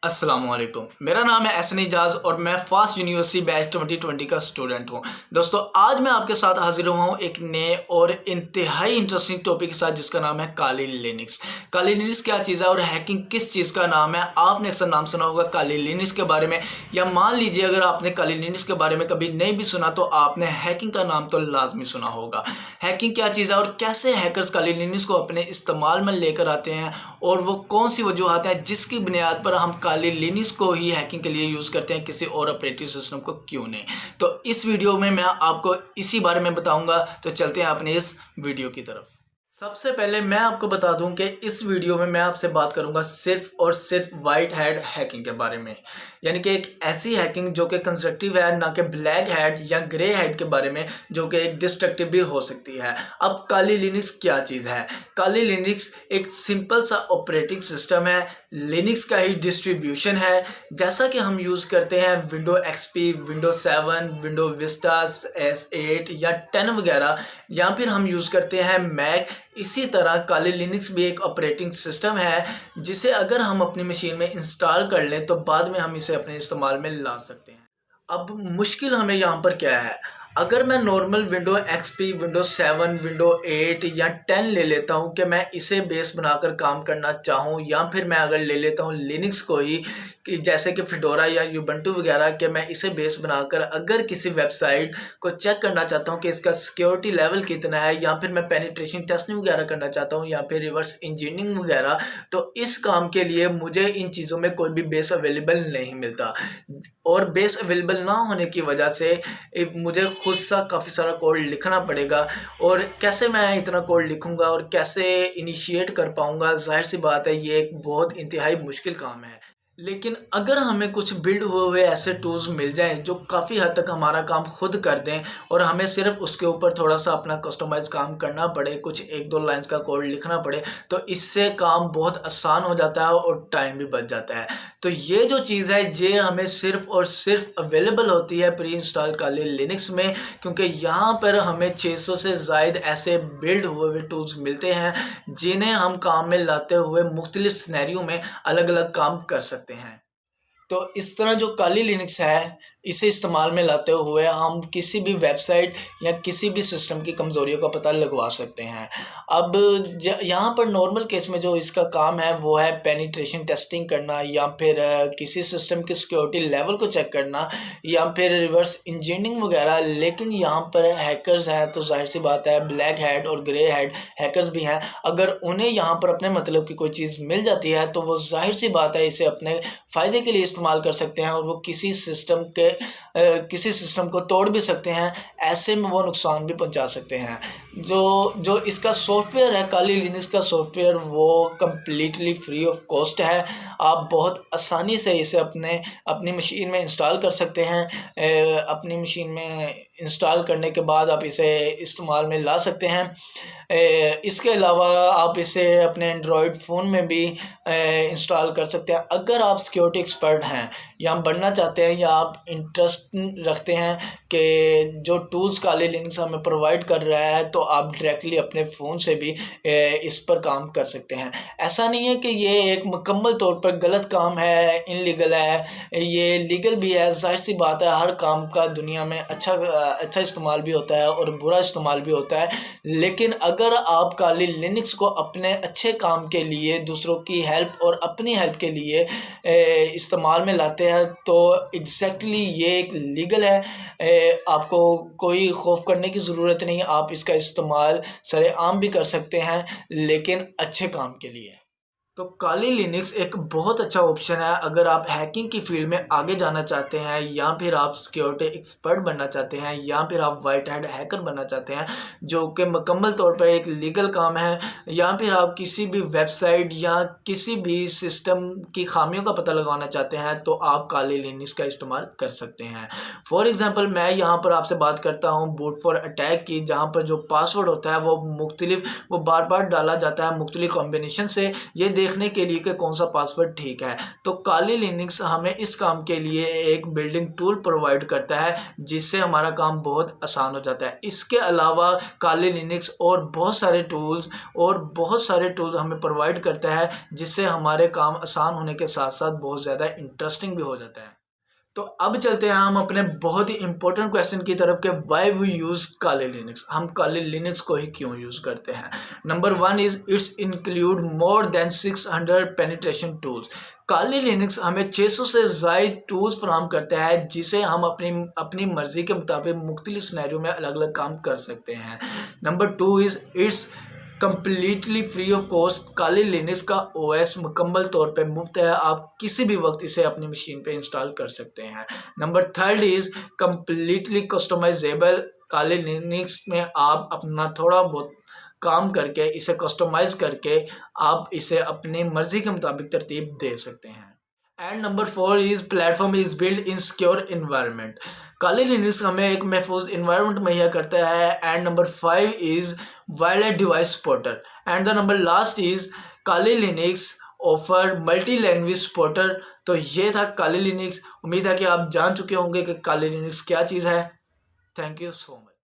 अस्सलामुअलैकुम। मेरा नाम है एहसन एजाज और मैं फास्ट यूनिवर्सिटी बैच 2020 का स्टूडेंट हूं। दोस्तों, आज मैं आपके साथ हाजिर हुआ हूं एक नए और इंतहाई इंटरेस्टिंग टॉपिक के साथ जिसका नाम है काली लिनक्स। काली लिनक्स क्या चीज़ है और हैकिंग किस चीज़ का नाम है? आपने अक्सर नाम सुना होगा काली लिनक्स के बारे में, या मान लीजिए अगर आपने काली लिनक्स के बारे में कभी नहीं भी सुना तो आपने हैकिंग का नाम तो लाजमी सुना होगा। हैकिंग क्या चीज़ है और कैसे हैकर्स काली लिनक्स को अपने इस्तेमाल में लेकर आते हैं, और वो कौन सी वजूहत हैं जिसकी बुनियाद पर हम काली लिनक्स को ही हैकिंग के लिए यूज़ करते हैं, किसी और ऑपरेटिंग सिस्टम को क्यों नहीं। तो इस वीडियो में मैं आपको इसी बारे में बताऊंगा। तो चलते हैं अपने इस वीडियो की तरफ। सबसे पहले मैं आपको बता दूं कि इस वीडियो में मैं आपसे बात करूंगा सिर्फ और सिर्फ वाइट हैट हैकिंग के बारे में, यानी कि एक ऐसी हैकिंग जो कि कंस्ट्रक्टिव है, ना कि ब्लैक हैट या ग्रे हैट के बारे में जो कि एक डिस्ट्रक्टिव भी हो सकती है। अब काली लिनक्स क्या चीज़ है? काली लिनक्स एक सिंपल सा ऑपरेटिंग सिस्टम है, लिनक्स का ही डिस्ट्रीब्यूशन है, जैसा कि हम यूज़ करते हैं window XP, window 7, window Vista S8 या 10 वगैरह, या फिर हम यूज़ करते हैं मैक। इसी तरह काली लिनक्स भी एक ऑपरेटिंग सिस्टम है जिसे अगर हम अपनी मशीन में इंस्टॉल कर लें तो बाद में हम इसे अपने इस्तेमाल में ला सकते हैं। अब मुश्किल हमें यहाँ पर क्या है? अगर मैं normal window XP, window 7, window 8 या 10 ले लेता हूँ कि मैं इसे बेस बनाकर काम करना चाहूँ, या फिर मैं अगर ले लेता हूँ लिनक्स को ही कि जैसे कि फिडोरा या यूबंटू वगैरह, कि मैं इसे बेस बनाकर अगर किसी वेबसाइट को चेक करना चाहता हूँ कि इसका सिक्योरिटी लेवल कितना है, या फिर मैं पेनिट्रेशन टेस्टिंग वगैरह करना चाहता हूँ, या फिर रिवर्स इंजीनियरिंग वगैरह, तो इस काम के लिए मुझे इन चीज़ों में कोई भी बेस अवेलेबल नहीं मिलता। और बेस अवेलेबल ना होने की वजह से मुझे खुद सा काफ़ी सारा कोड लिखना पड़ेगा, और कैसे मैं इतना कोड लिखूंगा और कैसे इनिशिएट कर पाऊंगा? जाहिर सी बात है ये एक बहुत इंतहाई मुश्किल काम है। लेकिन अगर हमें कुछ बिल्ड हुए हुए ऐसे टूल्स मिल जाएं जो काफ़ी हद तक हमारा काम खुद कर दें, और हमें सिर्फ उसके ऊपर थोड़ा सा अपना कस्टमाइज काम करना पड़े, कुछ एक दो लाइंस का कोड लिखना पड़े, तो इससे काम बहुत आसान हो जाता है और टाइम भी बच जाता है। तो ये जो चीज़ है ये हमें सिर्फ और सिर्फ अवेलेबल होती है प्री इंस्टॉल काली लिनक्स में, क्योंकि यहाँ पर हमें 600 से ज़ायद ऐसे बिल्ड हुए हुए टूल्स मिलते हैं जिन्हें हम काम में लाते हुए मुख्तलिफ सिनेरियो में अलग अलग काम कर सकते हैं। तो इस तरह जो काली लिनक्स है, इसे इस्तेमाल में लाते हुए हम किसी भी वेबसाइट या किसी भी सिस्टम की कमज़ोरियों का पता लगवा सकते हैं। अब यहाँ पर नॉर्मल केस में जो इसका काम है वो है पेनिट्रेशन टेस्टिंग करना, या फिर किसी सिस्टम की सिक्योरिटी लेवल को चेक करना, या फिर रिवर्स इंजीनियरिंग वगैरह। लेकिन यहाँ पर हैकर्स हैं तो जाहिर सी बात है ब्लैक हैट और ग्रे हैट हैकर्स भी हैं। अगर उन्हें यहाँ पर अपने मतलब की कोई चीज़ मिल जाती है तो वो जाहिर सी बात है इसे अपने फ़ायदे के लिए इस्तेमाल कर सकते हैं, और वो किसी सिस्टम को तोड़ भी सकते हैं। ऐसे में वो नुकसान भी पहुंचा सकते हैं। जो इसका सॉफ्टवेयर है, काली लिनक्स का सॉफ्टवेयर, वो कम्प्लीटली फ्री ऑफ कॉस्ट है। आप बहुत आसानी से इसे अपनी मशीन में इंस्टॉल कर सकते हैं। अपनी मशीन में इंस्टॉल करने के बाद आप इसे इस्तेमाल में ला सकते हैं। इसके अलावा आप इसे अपने एंड्रॉयड फ़ोन में भी इंस्टॉल कर सकते हैं। अगर आप सिक्योरिटी एक्सपर्ट हैं या बनना चाहते हैं, या आप इंटरेस्ट रखते हैं कि जो टूल्स काली लिनक्स हमें प्रोवाइड कर रहा है, तो आप डायरेक्टली अपने फ़ोन से भी इस पर काम कर सकते हैं। ऐसा नहीं है कि ये एक मुकम्मल तौर पर गलत काम है, इनलीगल है, ये लीगल भी है। जाहिर सी बात है हर काम का दुनिया में अच्छा इस्तेमाल भी होता है और बुरा इस्तेमाल भी होता है। लेकिन अगर आप काली लिनक्स को अपने अच्छे काम के लिए, दूसरों की हेल्प और अपनी हेल्प के लिए इस्तेमाल में लाते हैं, तो एग्जैक्टली ये एक लीगल है। आपको कोई खौफ करने की ज़रूरत नहीं। आप इसका इस्तेमाल सरेआम भी कर सकते हैं, लेकिन अच्छे काम के लिए। तो काली लिनक्स एक बहुत अच्छा ऑप्शन है अगर आप हैकिंग की फील्ड में आगे जाना चाहते हैं, या फिर आप सिक्योरिटी एक्सपर्ट बनना चाहते हैं, या फिर आप वाइट हैट हैकर बनना चाहते हैं जो कि मुकम्मल तौर पर एक लीगल काम है, या फिर आप किसी भी वेबसाइट या किसी भी सिस्टम की खामियों का पता लगाना चाहते हैं, तो आप काली लिनक्स का इस्तेमाल कर सकते हैं। फॉर एग्ज़ाम्पल मैं यहाँ पर आपसे बात करता हूँ बूट फॉर अटैक की, जहाँ पर जो पासवर्ड होता है वो बार बार डाला जाता है मुख्तलिफ कॉम्बिनेशन से। ये देखने के लिए कि कौन सा पासवर्ड ठीक है। तो काली लिनक्स हमें इस काम के लिए एक बिल्डिंग टूल प्रोवाइड करता है जिससे हमारा काम बहुत आसान हो जाता है। इसके अलावा काली लिनक्स और बहुत सारे टूल्स हमें प्रोवाइड करता है जिससे हमारे काम आसान होने के साथ साथ बहुत ज़्यादा इंटरेस्टिंग भी हो जाता है। तो अब चलते हैं हम अपने बहुत ही इंपॉर्टेंट क्वेश्चन की तरफ के why we use Kali Linux. हम काली लिनक्स को ही क्यों यूज़ करते हैं। Number 1 is it's include more than 600 penetration tools. Kali Linux हमें 600 से ज़्यादा टूल्स फराहम करता है जिसे हम अपनी मर्ज़ी के मुताबिक मुख्तलिफ सिनेरियो में अलग अलग काम कर सकते हैं। Number 2 is it's completely free of cost. Kali Linux का ओएस मुकम्मल तौर पे मुफ्त है, आप किसी भी वक्त इसे अपनी मशीन पे इंस्टॉल कर सकते हैं। Number 3 is completely customisable. Kali Linux में आप अपना थोड़ा बहुत काम करके इसे कस्टमाइज करके आप इसे अपनी मर्जी के मुताबिक तरतीब दे सकते हैं। And number 4 is platform is build in secure environment. Kali Linux हमें एक महफूज इन्वायरमेंट मुहैया करता है। And number 5 is wireless device supporter. And the number last is Kali Linux offer multi language supporter. तो ये था काली लिनक्स। उम्मीद है कि आप जान चुके होंगे कि काली लिनक्स क्या चीज़ है। Thank you so much.